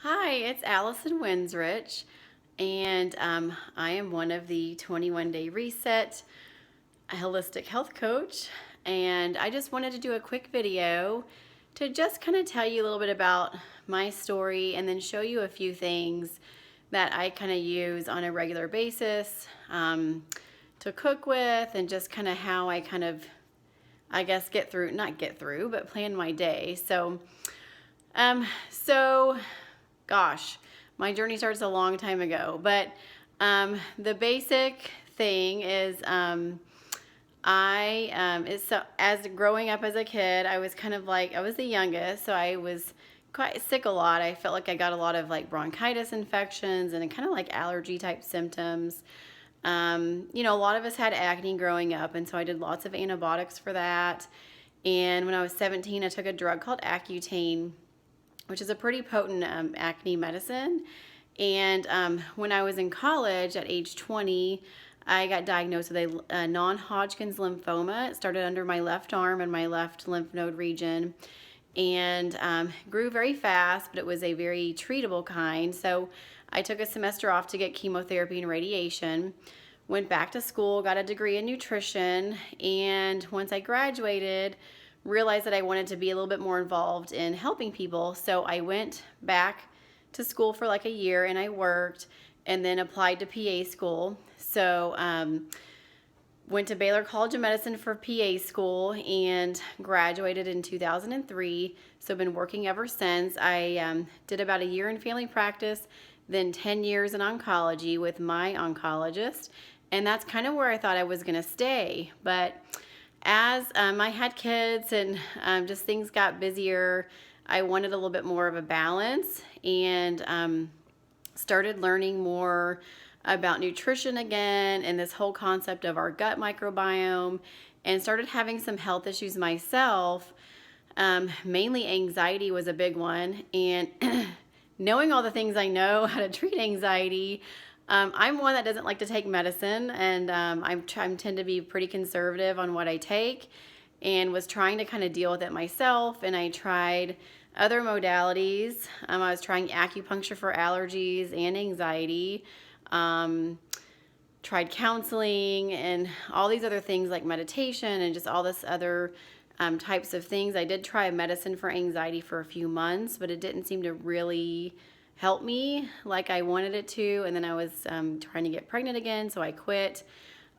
Hi, it's Alison Winsrich, and I am one of the 21 Day Reset holistic health coach. And I just wanted to do a quick video to just kind of tell you a little bit about my story and then show you a few things that I kind of use on a regular basis to cook with, and just kind of how I kind of, I guess, not get through, but plan my day. So gosh, my journey starts a long time ago, but the basic thing is as growing up as a kid, I was kind of like, I was the youngest, so I was quite sick a lot. I felt like I got a lot of like bronchitis infections and kind of like allergy type symptoms. A lot of us had acne growing up, and so I did lots of antibiotics for that. And when I was 17, I took a drug called Accutane, which is a pretty potent acne medicine. And when I was in college at age 20, I got diagnosed with a non-Hodgkin's lymphoma. It started under my left arm and my left lymph node region, and grew very fast, but it was a very treatable kind. So I took a semester off to get chemotherapy and radiation, went back to school, got a degree in nutrition, and once I graduated, realized that I wanted to be a little bit more involved in helping people. So I went back to school for like a year, and I worked, and then applied to PA school. So went to Baylor College of Medicine for PA school and graduated in 2003. So been working ever since. I did about a year in family practice, then 10 years in oncology with my oncologist. And that's kind of where I thought I was going to stay. But as I had kids and just things got busier, I wanted a little bit more of a balance, and started learning more about nutrition again and this whole concept of our gut microbiome, and started having some health issues myself. Mainly anxiety was a big one, and knowing all the things I know how to treat anxiety, I'm one that doesn't like to take medicine, and I tend to be pretty conservative on what I take, and was trying to kind of deal with it myself. And I tried other modalities. I was trying acupuncture for allergies and anxiety, tried counseling and all these other things like meditation and just all this other types of things. I did try medicine for anxiety for a few months, but it didn't seem to really help me like I wanted it to. And then I was trying to get pregnant again, so I quit.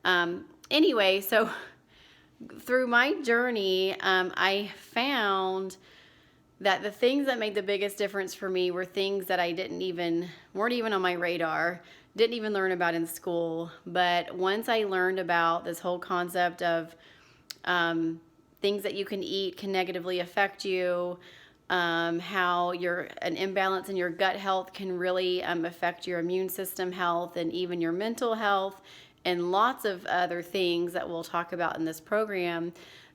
Anyway, so through my journey, I found that the things that made the biggest difference for me were things that I weren't even on my radar, didn't even learn about in school. But once I learned about this whole concept of things that you can eat can negatively affect you, how an imbalance in your gut health can really affect your immune system health and even your mental health, and lots of other things that we'll talk about in this program.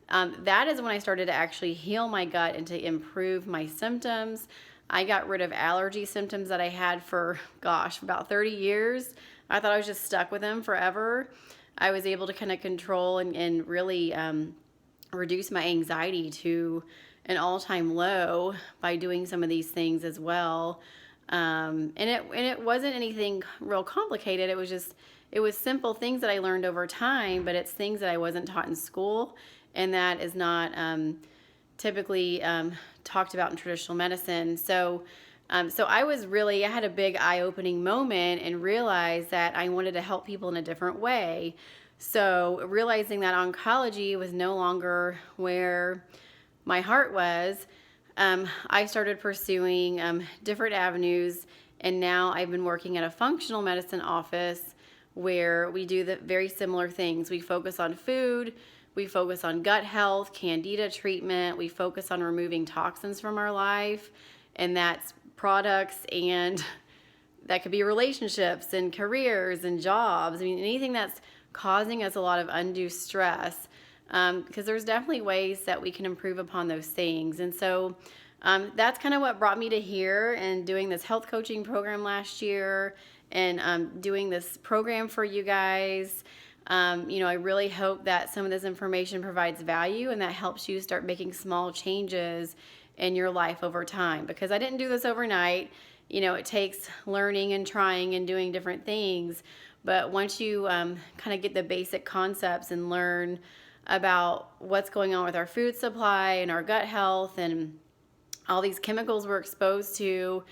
That is when I started to actually heal my gut and to improve my symptoms. I got rid of allergy symptoms that I had for, about 30 years. I thought I was just stuck with them forever. I was able to kind of control and really reduce my anxiety to an all-time low by doing some of these things as well. And it wasn't anything real complicated. It was simple things that I learned over time, but it's things that I wasn't taught in school, and that is not typically talked about in traditional medicine. So I had a big eye-opening moment and realized that I wanted to help people in a different way. So realizing that oncology was no longer where my heart was, I started pursuing different avenues, and now I've been working at a functional medicine office where we do the very similar things. We focus on food, we focus on gut health, candida treatment, we focus on removing toxins from our life, and that's products, and that could be relationships and careers and jobs. I mean, anything that's causing us a lot of undue stress. Because there's definitely ways that we can improve upon those things. And so that's kind of what brought me to here, and doing this health coaching program last year, and doing this program for you guys. I really hope that some of this information provides value, and that helps you start making small changes in your life over time, because I didn't do this overnight. it takes learning and trying and doing different things. But once you kind of get the basic concepts and learn about what's going on with our food supply and our gut health and all these chemicals we're exposed to,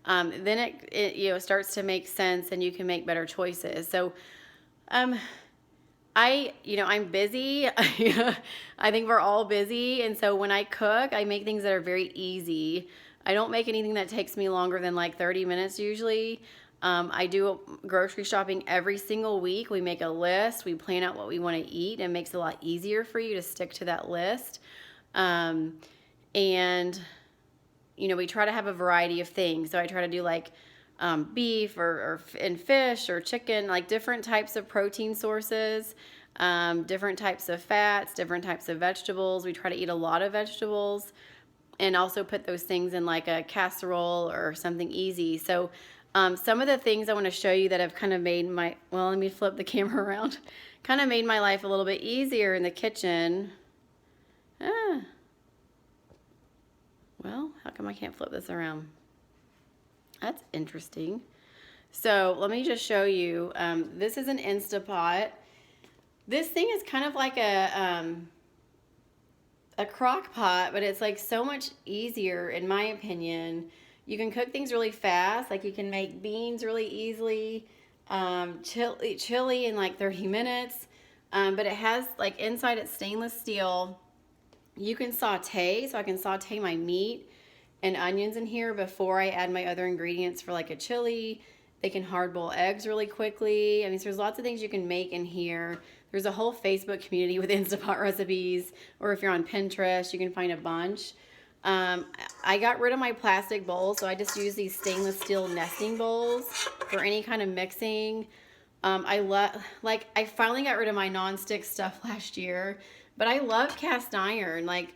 then it starts to make sense and you can make better choices. So I'm busy. I think we're all busy. And so when I cook, I make things that are very easy. I don't make anything that takes me longer than like 30 minutes usually. I do grocery shopping every single week. We make a list. We plan out what we want to eat. It makes it a lot easier for you to stick to that list. And, we try to have a variety of things. So I try to do like beef and fish or chicken, like different types of protein sources, different types of fats, different types of vegetables. We try to eat a lot of vegetables and also put those things in like a casserole or something easy. So some of the things I want to show you that have kind of made let me flip the camera around, kind of made my life a little bit easier in the kitchen. Well, how come I can't flip this around? That's interesting. So let me just show you. This is an Instapot. This thing is kind of like a crock pot, but it's like so much easier in my opinion. You can cook things really fast. Like you can make beans really easily, chili in like 30 minutes. But it has like inside it's stainless steel. You can saute, so I can saute my meat and onions in here before I add my other ingredients for like a chili. They can hard boil eggs really quickly. I mean, so there's lots of things you can make in here. There's a whole Facebook community with Instapot recipes, or if you're on Pinterest, you can find a bunch. I got rid of my plastic bowls, so I just use these stainless steel nesting bowls for any kind of mixing. I finally got rid of my nonstick stuff last year, but I love cast iron. Like,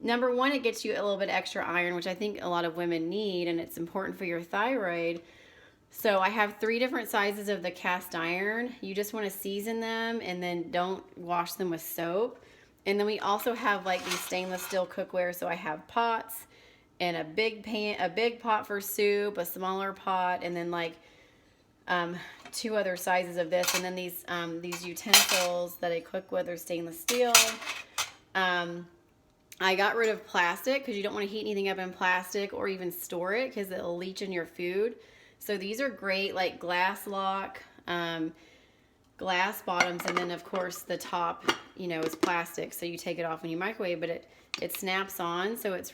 number one, it gets you a little bit extra iron, which I think a lot of women need, and it's important for your thyroid. So I have 3 different sizes of the cast iron. You just want to season them and then don't wash them with soap. And then we also have like these stainless steel cookware. So I have pots and a big pot for soup, a smaller pot, and then like 2 other sizes of this. And then these utensils that I cook with are stainless steel. I got rid of plastic because you don't want to heat anything up in plastic or even store it because it'll leach in your food. So these are great, like glass lock, glass bottoms, and then of course the top, is plastic. So you take it off when you microwave, but it snaps on, so it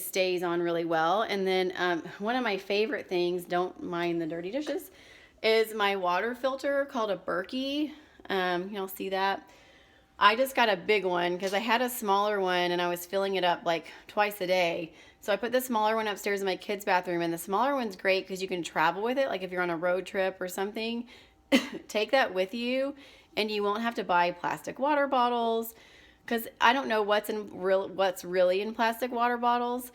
stays on really well. And then one of my favorite things, don't mind the dirty dishes, is my water filter called a Berkey. Y'all see that? I just got a big one because I had a smaller one and I was filling it up like twice a day. So I put the smaller one upstairs in my kids' bathroom, and the smaller one's great because you can travel with it. Like if you're on a road trip or something, take that with you and you won't have to buy plastic water bottles, because I don't know what's really in plastic water bottles,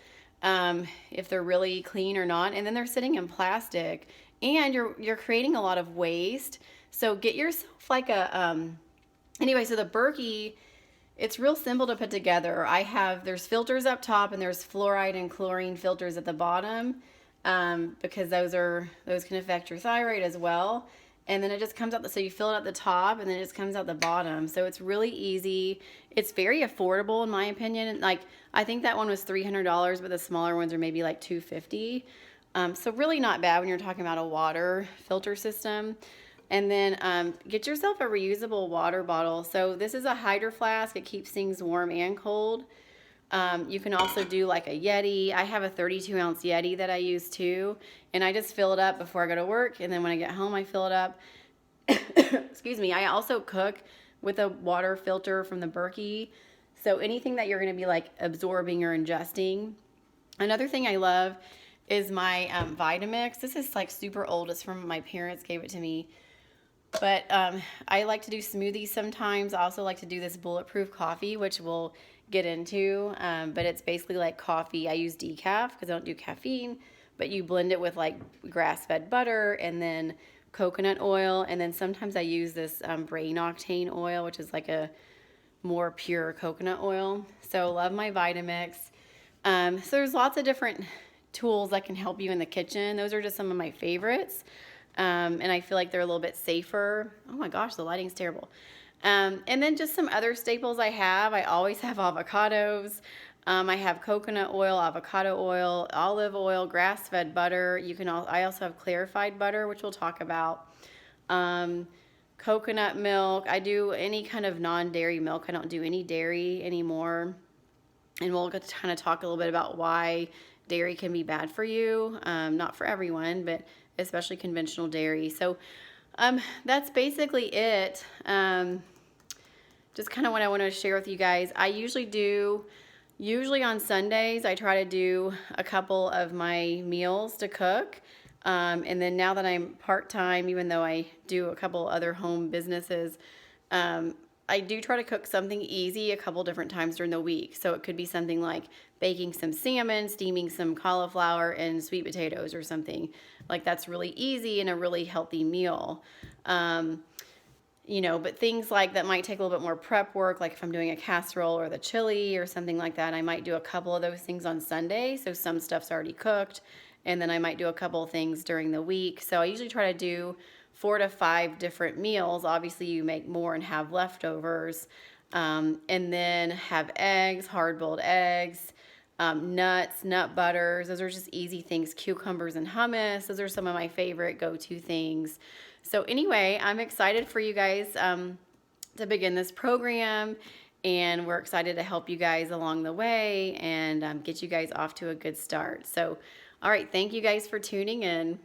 if they're really clean or not. And then they're sitting in plastic and you're creating a lot of waste. So get yourself like anyway, so the Berkey, it's real simple to put together. There's filters up top and there's fluoride and chlorine filters at the bottom, because those can affect your thyroid as well. And then it just comes out, so you fill it at the top and then it just comes out the bottom. So it's really easy. It's very affordable in my opinion. Like I think that one was $300, but the smaller ones are maybe like $250. So really not bad when you're talking about a water filter system. And then get yourself a reusable water bottle. So this is a Hydro Flask. It keeps things warm and cold. You can also do like a Yeti. I have a 32-ounce Yeti that I use too. And I just fill it up before I go to work. And then when I get home, I fill it up. Excuse me. I also cook with a water filter from the Berkey. So anything that you're going to be like absorbing or ingesting. Another thing I love is my Vitamix. This is like super old. It's from my parents, gave it to me. But I like to do smoothies sometimes. I also like to do this bulletproof coffee, which we'll get into. But it's basically like coffee. I use decaf because I don't do caffeine. But you blend it with like grass-fed butter and then coconut oil. And then sometimes I use this brain octane oil, which is like a more pure coconut oil. So love my Vitamix. So there's lots of different tools that can help you in the kitchen. Those are just some of my favorites. And I feel like they're a little bit safer. Oh my gosh, the lighting's terrible. And then just some other staples I have. I always have avocados. I have coconut oil, avocado oil, olive oil, grass-fed butter. I also have clarified butter, which we'll talk about. Coconut milk. I do any kind of non-dairy milk. I don't do any dairy anymore. And we'll kind of talk a little bit about why dairy can be bad for you. Not for everyone, but especially conventional dairy. So that's basically it. Just kind of what I want to share with you guys. I usually on Sundays, I try to do a couple of my meals to cook. And then now that I'm part-time, even though I do a couple other home businesses, I do try to cook something easy a couple different times during the week. So it could be something like baking some salmon, steaming some cauliflower and sweet potatoes or something. Like that's really easy and a really healthy meal. But things like that might take a little bit more prep work, like if I'm doing a casserole or the chili or something like that, I might do a couple of those things on Sunday. So some stuff's already cooked, and then I might do a couple of things during the week. So I usually try to do 4 to 5 different meals. Obviously, you make more and have leftovers. And then have eggs, hard-boiled eggs, nuts, nut butters. Those are just easy things. Cucumbers and hummus. Those are some of my favorite go-to things. So anyway, I'm excited for you guys to begin this program, and we're excited to help you guys along the way and get you guys off to a good start. So, all right, thank you guys for tuning in.